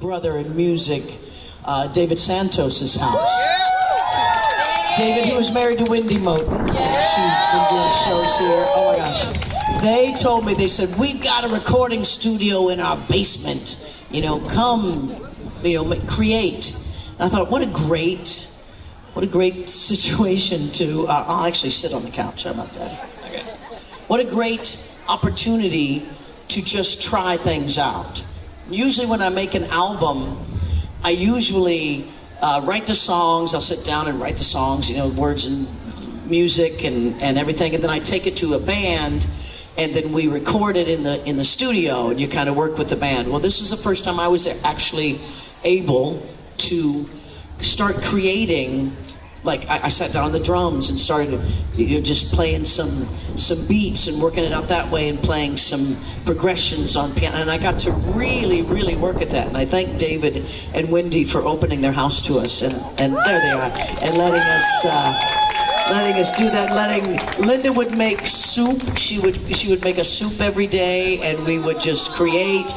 brother in music, David Santos' house. David, who was married to Wendy Moten. She's been doing shows here. Oh my gosh. They told me, they said, we've got a recording studio in our basement. You know, come, you know, create. And I thought, what a great situation to, I'll actually sit on the couch. How about that? Okay. What a great opportunity to just try things out. Usually when I make an album, I usually write the songs. I'll sit down and write the songs, you know, words and music and everything, and then I take it to a band, and then we record it in the studio, and you kind of work with the band. Well, this is the first time I was actually able to start creating. Like I sat down on the drums and started, you know, just playing some beats and working it out that way, and playing some progressions on piano. And I got to really work at that. And I thank David and Wendy for opening their house to us. And there they are, and letting us do that. Linda would make soup. She would make a soup every day, and we would just create.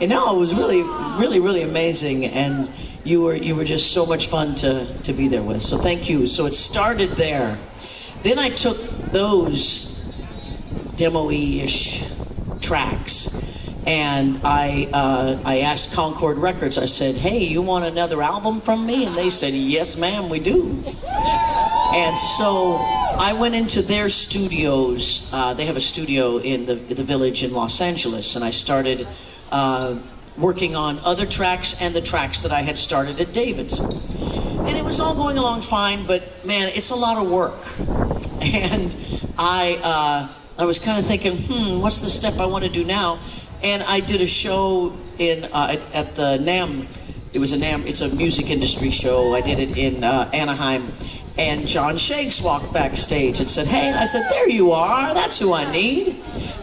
And no, it was really amazing. And you were just so much fun to be there with. So thank you. So it started there. Then I took those demo-y-ish tracks, and I asked Concord Records. I said, "Hey, you want another album from me?" And they said, "Yes, ma'am, we do." And so I went into their studios. They have a studio in the Village in Los Angeles, and I started working on other tracks and the tracks that I had started at David's. And it was all going along fine, but man, it's a lot of work. And I was kind of thinking, what's the step I want to do now? And I did a show at the NAMM. It's a music industry show. I did it in Anaheim. And John Shanks walked backstage and said, "Hey," and I said, "There you are, that's who I need."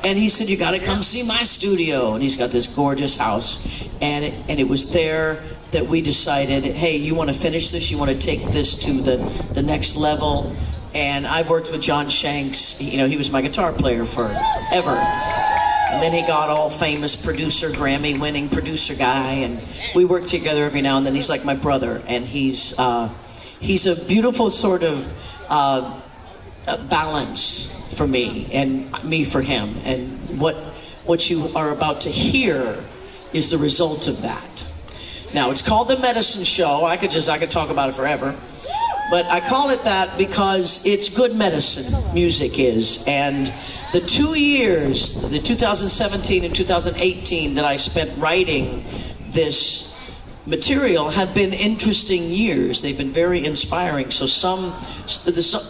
And he said, "You gotta come see my studio." And he's got this gorgeous house. And it was there that we decided, hey, you wanna finish this? You wanna take this to the next level? And I've worked with John Shanks. You know, he was my guitar player forever. And then he got all famous producer, Grammy-winning producer guy. And we work together every now and then. He's like my brother. And he's a beautiful sort of balance for me, and me for him. And what you are about to hear is the result of that. Now, it's called The Medicine Show. I could talk about it forever. But I call it that because it's good medicine, music is. And the 2 years, the 2017 and 2018 that I spent writing this material have been interesting years. They've been very inspiring. So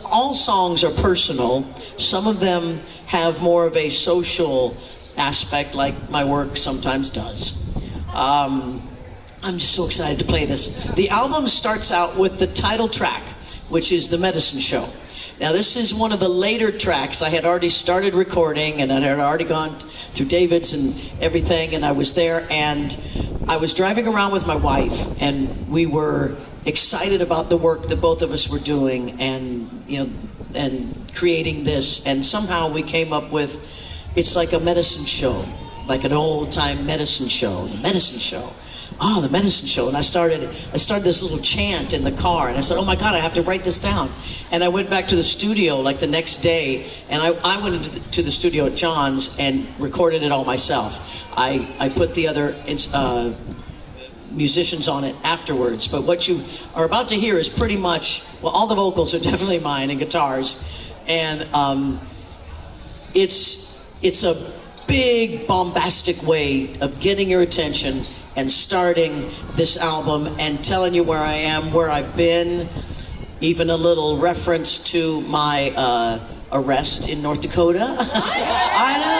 all songs are personal. Some of them have more of a social aspect, like my work sometimes does. I'm just so excited to play this. The album starts out with the title track, which is The Medicine Show. Now, this is one of the later tracks. I had already started recording, and I had already gone through David's and everything, and I was there, and I was driving around with my wife, and we were excited about the work that both of us were doing, and and creating this, and somehow we came up with, it's like a medicine show, like an old-time medicine show. The Medicine Show. Oh, The Medicine Show. And I started this little chant in the car, and I said, oh my God, I have to write this down. And I went back to the studio like the next day, and I went into the studio at John's and recorded it all myself. I put the other musicians on it afterwards, but what you are about to hear is pretty much, well, all the vocals are definitely mine and guitars, and it's a big bombastic way of getting your attention and starting this album and telling you where I am, where I've been, even a little reference to my arrest in North Dakota. I know.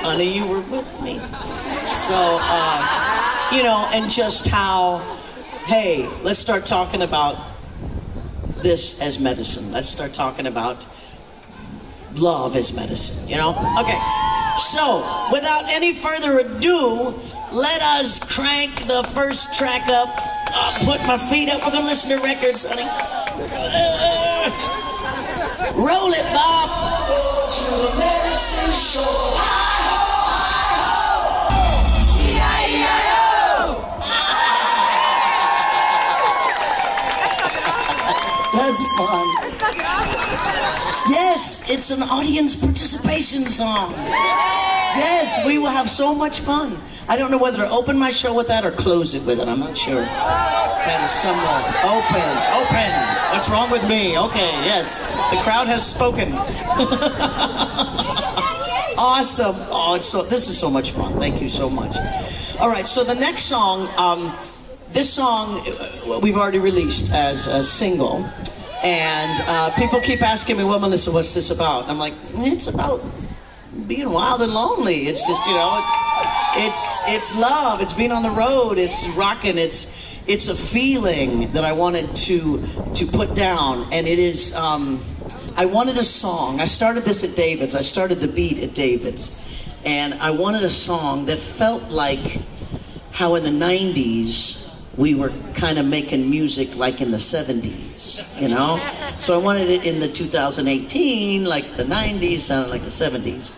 Honey, you were with me. So, and just how, hey, let's start talking about this as medicine. Let's start talking about love as medicine, Okay, so without any further ado, let us crank the first track up. I'll put my feet up. We're gonna listen to records, honey. Roll it, Bob. To the medicine show. fun. Yes, it's an audience participation song. Yes, we will have so much fun. I don't know whether to open my show with that or close it with it. I'm not sure. That is somewhere. Open. What's wrong with me? Okay, yes. The crowd has spoken. Awesome. Oh, this is so much fun. Thank you so much. All right, so the next song, this song we've already released as a single. And people keep asking me, well, Melissa, what's this about? And I'm like, it's about being wild and lonely. It's just, it's love. It's being on the road. It's rocking. It's a feeling that I wanted to put down. And it is, I wanted a song. I started this at David's. I started the beat at David's. And I wanted a song that felt like how in the 90s, we were kind of making music like in the 70s, So I wanted it in the 2018, like the 90s, sounded like the 70s.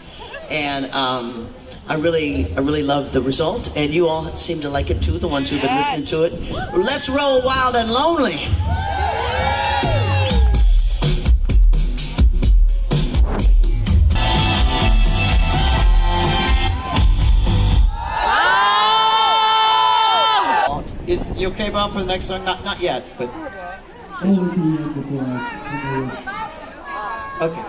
And I really love the result, and you all seem to like it too, the ones who've been listening to it. Let's roll Wild and Lonely. Is you okay, Bob, for the next song? Not yet, but. Okay.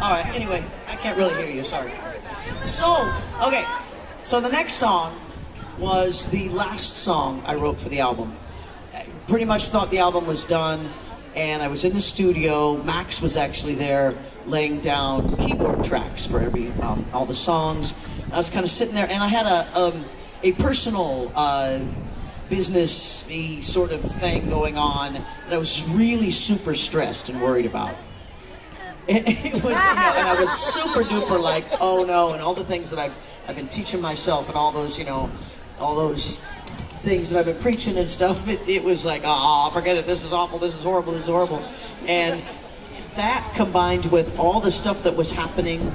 All right. Anyway, I can't really hear you. Sorry. So the next song was the last song I wrote for the album. I pretty much thought the album was done, and I was in the studio. Max was actually there, laying down keyboard tracks for all the songs. I was kind of sitting there, and I had a personal business-y sort of thing going on that I was really super stressed and worried about. It was, and I was super duper like, oh no, and all the things that I've been teaching myself and all those things that I've been preaching and stuff. It was like, oh, forget it. This is awful. This is horrible. This is horrible. And that combined with all the stuff that was happening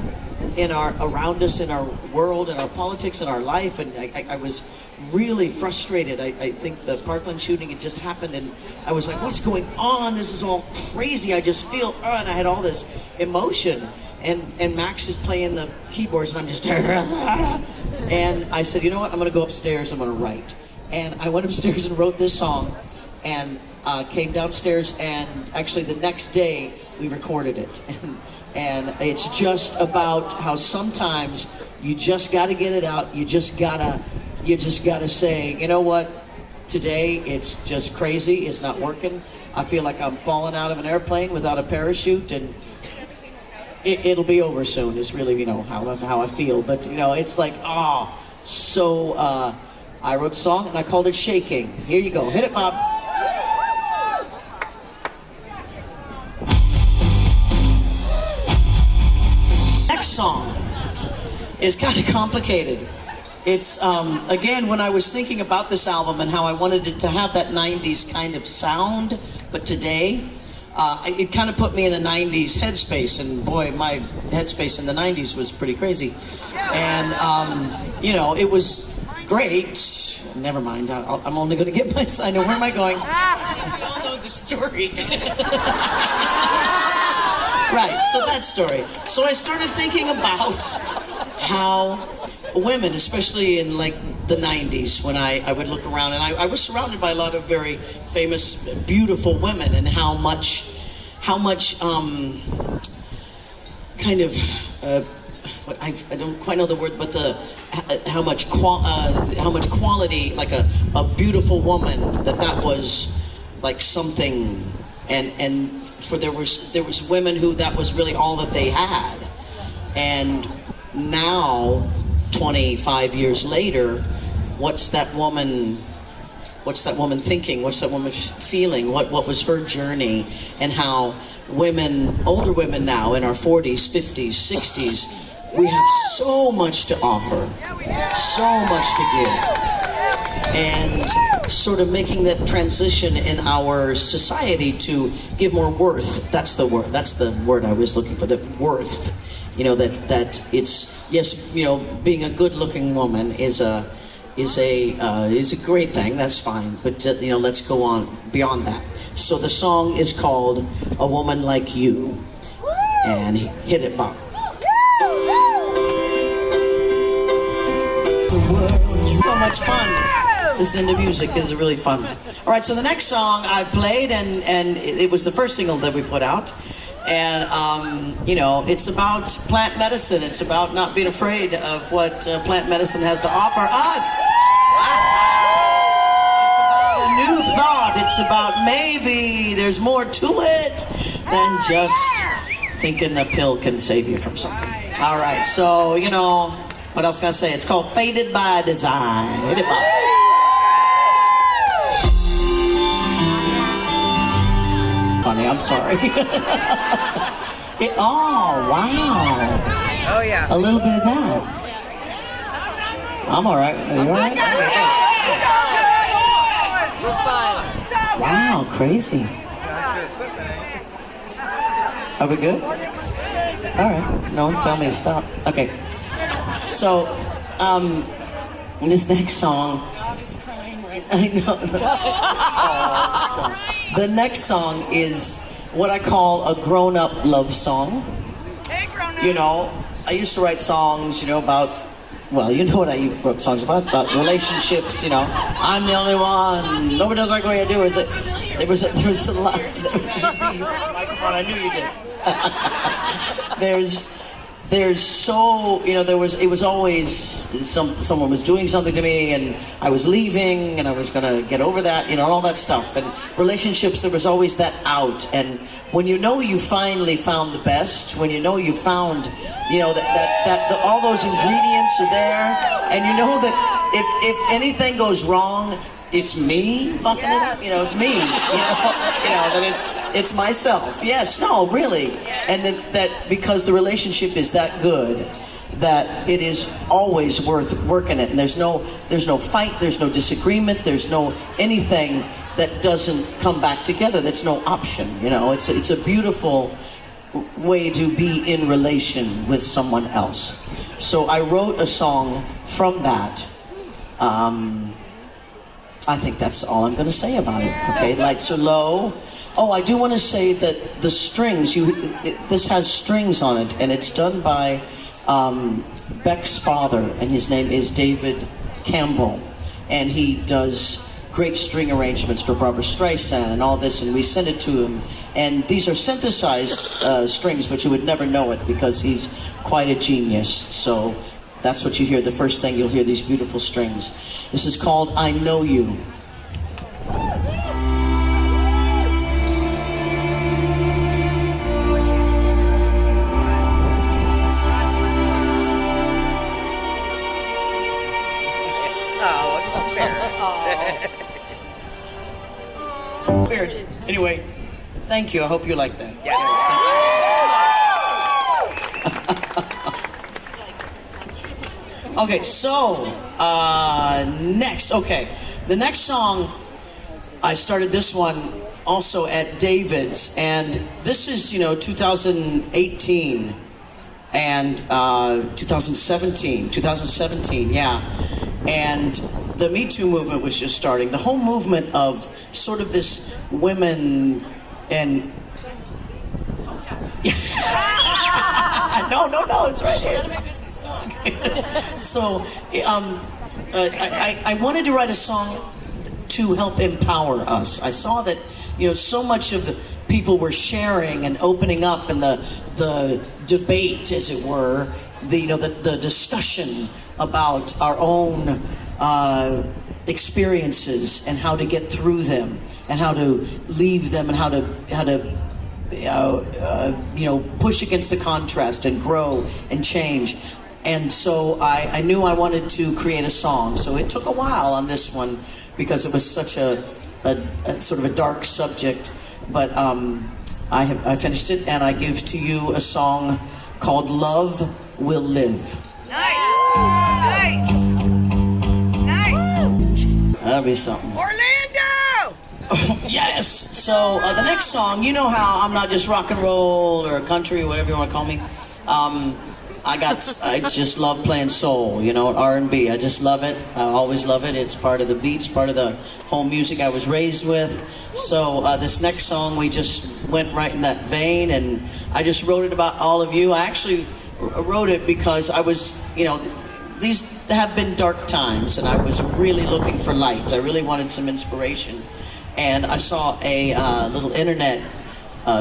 around us, in our world, in our politics, in our life, and I was really frustrated. I think the Parkland shooting had just happened, and I was like, what's going on? This is all crazy. I just feel, and I had all this emotion, and Max is playing the keyboards, and I'm just, and I said, you know what, I'm going to go upstairs, I'm going to write. And I went upstairs and wrote this song, and came downstairs, and actually the next day we recorded it. And it's just about how sometimes you just got to get it out. You just gotta say, you know what? Today it's just crazy. It's not working. I feel like I'm falling out of an airplane without a parachute, and it'll be over soon. Is really how I feel. But it's like So I wrote a song and I called it Shakin. Here you go. Hit it, Bob. Next song is kind of complicated. It's, again, when I was thinking about this album and how I wanted it to have that 90s kind of sound, but today, it kind of put me in a 90s headspace, and boy, my headspace in the 90s was pretty crazy. And, it was great. Never mind, I'm only going to get my sign. Where am I going? We all know the story. Right, so that story. So I started thinking about how women, especially in like the 90s, when I would look around, and I was surrounded by a lot of very famous, beautiful women, and how much kind of I don't quite know the word, but how much quality, like a beautiful woman, that was like something, and there was women who that was really all that they had. And now, 25 years later, what's that woman thinking? What's that woman feeling? What was her journey? And how older women now in our 40s, 50s, 60s, we have so much to offer, so much to give. And sort of making that transition in our society to give more worth. That's the word I was looking for, the worth. That it's, yes, being a good-looking woman is a great thing. That's fine, but let's go on beyond that. So the song is called A Woman Like You. And hit it, Bob. So much fun. Listening to music is really fun. All right, so the next song I played, and it was the first single that we put out. And, you know, it's about plant medicine. It's about not being afraid of what plant medicine has to offer us. It's about a new thought. It's about maybe there's more to it than just thinking a pill can save you from something. All right, so, you know, what else can I say? It's called Faded by Design. Hit it, Bob. Funny, I'm sorry. Oh, wow. Oh, yeah. A little bit of that. I'm all right. Are you all right? Wow, crazy. Are we good? All right. No one's telling me to stop. Okay. So, this next song. I know. Oh, stop. The next song is what I call a grown-up love song. Hey, grown-up. You know, I used to write songs, you know, about, well, you know what I wrote songs about relationships, you know. I'm the only one. Nobody does like the way I do it. There was a lot. See, microphone, I knew you did. There's so, you know, it was always someone was doing something to me and I was leaving and I was gonna get over that, you know, all that stuff. And relationships, there was always that out. And when you know you finally found the best, when you know you found, you know, that all those ingredients are there, and you know that if anything goes wrong, it's me fucking it up, you know, it's me, you know, that it's myself. Yes, no, really. And that because the relationship is that good, that it is always worth working it. And there's no fight, there's no disagreement, there's no anything that doesn't come back together. That's no option, you know. It's a beautiful way to be in relation with someone else. So I wrote a song from that. I think that's all I'm going to say about it. Okay, lights are low. Oh, I do want to say that the strings, this has strings on it, and it's done by Beck's father, and his name is David Campbell, and he does great string arrangements for Barbra Streisand and all this, and we send it to him. And these are synthesized strings, but you would never know it because he's quite a genius. So that's what you hear. The first thing you'll hear these beautiful strings. This is called I Know You. Weird. Anyway, thank you. I hope you like that. Yeah. Okay, so next. Okay, the next song, I started this one also at David's, and this is, you know, 2018 and 2017, yeah. And the Me Too movement was just starting. The whole movement of sort of this women and no, it's right here. So I wanted to write a song to help empower us. I saw that, you know, so much of the people were sharing and opening up, and the debate, as it were, the discussion about our own experiences and how to get through them and how to leave them and how to push against the contrast and grow and change. And so I knew I wanted to create a song. So it took a while on this one because it was such a sort of a dark subject. But I finished it, and I give to you a song called Love Will Live. Nice. That'll be something. Orlando! Yes. So the next song, you know how I'm not just rock and roll or country or whatever you want to call me. I just love playing soul, you know, R&B. I just love it. I always love it. It's part of the beats, part of the whole music I was raised with. So this next song, we just went right in that vein, and I just wrote it about all of you. I actually wrote it because I was, you know, these have been dark times, and I was really looking for light. I really wanted some inspiration. And I saw a little internet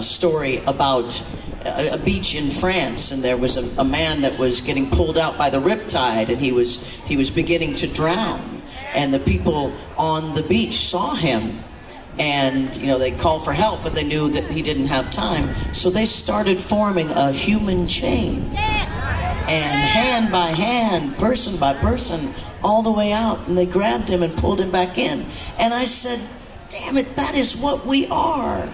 story about a beach in France, and there was a man that was getting pulled out by the riptide, and he was beginning to drown, and the people on the beach saw him, and you know, they called for help, but they knew that he didn't have time, so they started forming a human chain, and hand by hand, person by person, all the way out, and they grabbed him and pulled him back in. And I said, damn it, that is what we are.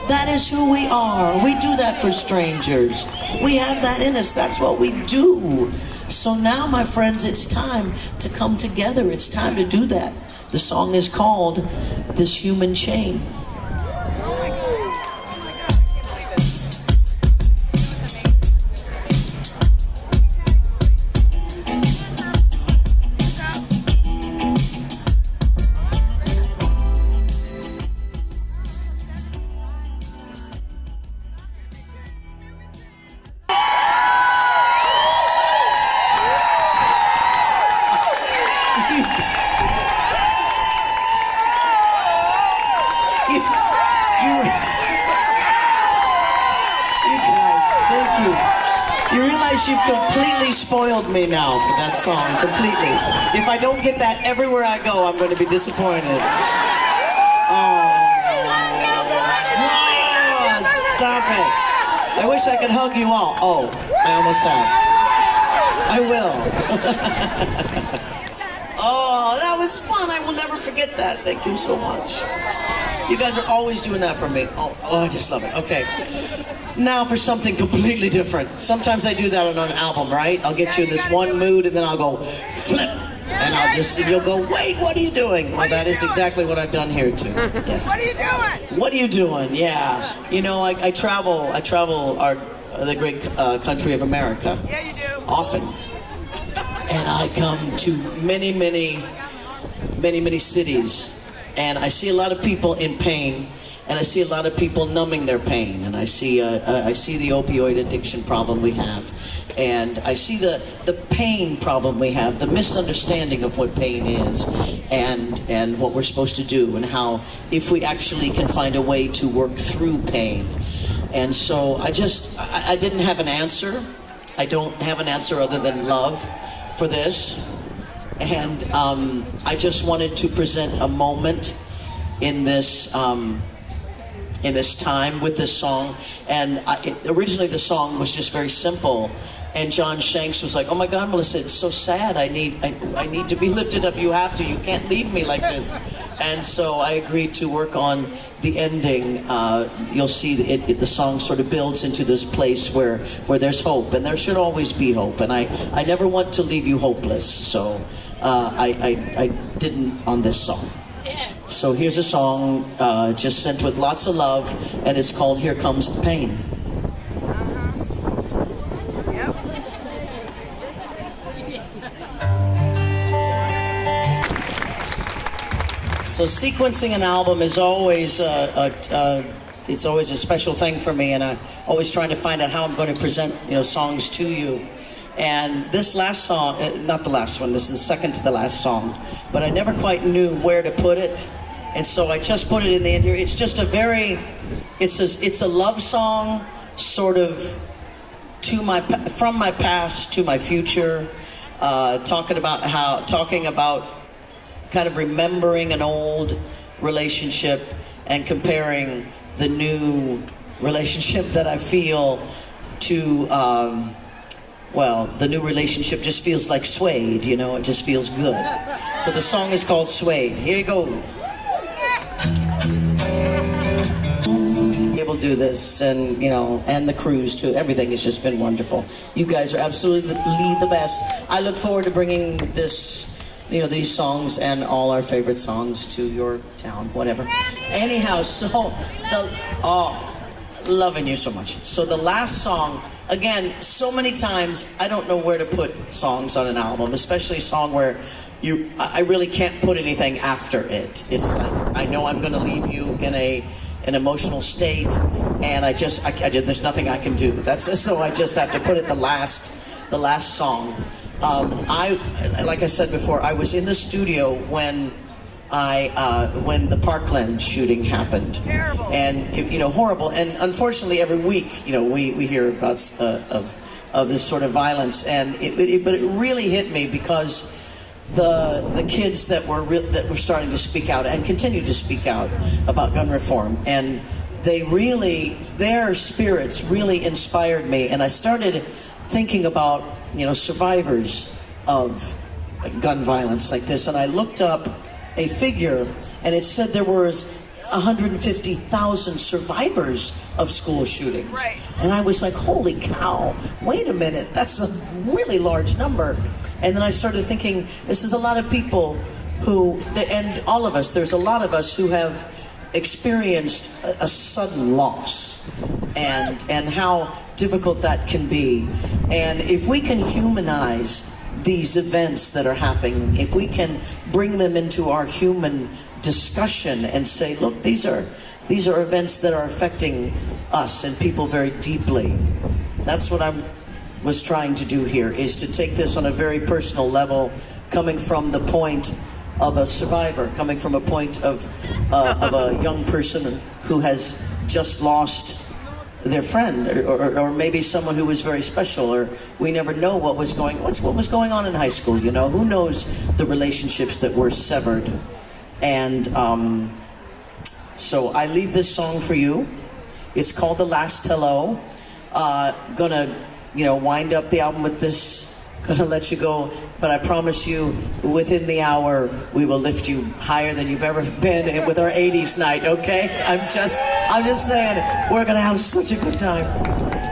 That is who we are. We do that for strangers. We have that in us. That's what we do. So now, my friends, it's time to come together. It's time to do that. The song is called This Human Chain. You realize you've completely spoiled me now for that song, completely. If I don't get that everywhere I go, I'm going to be disappointed. Oh, stop it. I wish I could hug you all. Oh, I almost have. I will. Oh, that was fun. I will never forget that. Thank you so much. You guys are always doing that for me. Oh, I just love it. Okay. Now for something completely different. Sometimes I do that on an album, right? I'll get you in this one mood, and then I'll go flip, and you'll go, wait, what are you doing? Well, that is exactly what I've done here too. Yes. What are you doing? What are you doing? Yeah. You know, I travel the great country of America. Yeah, you do. Often. And I come to many, many, many, many cities, and I see a lot of people in pain. And I see a lot of people numbing their pain, and I see the opioid addiction problem we have, and I see the pain problem we have, the misunderstanding of what pain is, and what we're supposed to do, and how if we actually can find a way to work through pain. And so I didn't have an answer. I don't have an answer other than love for this, and I just wanted to present a moment in this time with this song. And originally the song was just very simple, and John Shanks was like, oh my God, Melissa, it's so sad. I need to be lifted up. You have to. You can't leave me like this. And so I agreed to work on the ending. You'll see the song sort of builds into this place where there's hope, and there should always be hope. And I never want to leave you hopeless, so I didn't on this song. So here's a song just sent with lots of love, and it's called Here Comes the Pain. Yep. So sequencing an album is always it's always a special thing for me, and I'm always trying to find out how I'm going to present songs to you. And this last song, not the last one, this is the second to the last song, but I never quite knew where to put it. And so I just put it in the end here. It's just it's a love song, sort of from my past to my future, talking about kind of remembering an old relationship and comparing the new relationship that I feel to, the new relationship just feels like Suede, it just feels good. So the song is called Suede. Here you go. Able to do this, and and the cruise too. Everything has just been wonderful. You guys are absolutely the best. I look forward to bringing this, these songs and all our favorite songs to your town, whatever. Anyhow, so Loving you so much. So the last song, again, so many times I don't know where to put songs on an album, especially a song where I really can't put anything after it. It's like I know I'm going to leave you in an emotional state, and I just there's nothing I can do. So I just have to put it the last song. Like I said before, I was in the studio when the Parkland shooting happened. Terrible. And horrible. And unfortunately, every week, we hear about of this sort of violence. And but it really hit me because the kids that were starting to speak out and continue to speak out about gun reform, and their spirits really inspired me. And I started thinking about survivors of gun violence like this, and I looked up a figure, and it said there was 150,000 survivors of school shootings. Right. And I was like, holy cow, wait a minute, that's a really large number. And then I started thinking, this is a lot of people and all of us, there's a lot of us who have experienced a sudden loss, and how difficult that can be. And if we can humanize these events that are happening, if we can bring them into our human discussion and say, look, these are events that are affecting us and people very deeply. That's what I was trying to do here, is to take this on a very personal level, coming from the point of a survivor, coming from a point of a young person who has just lost their friend, or maybe someone who was very special, or we never know what was going on in high school. Who knows the relationships that were severed. And so I leave this song for you. It's called The Last Hello. Gonna wind up the album with this. Gonna let you go, but I promise you, within the hour, we will lift you higher than you've ever been with our 80s night, okay? I'm just saying, we're gonna have such a good time.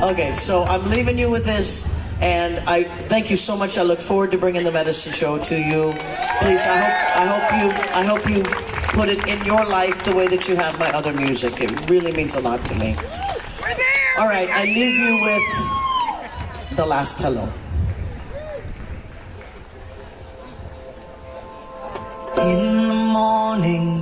Okay, so I'm leaving you with this, and I thank you so much. I look forward to bringing the medicine show to you. Please, I hope you put it in your life the way that you have my other music. It really means a lot to me. We're there. All right, I leave you with The Last Hello. In the morning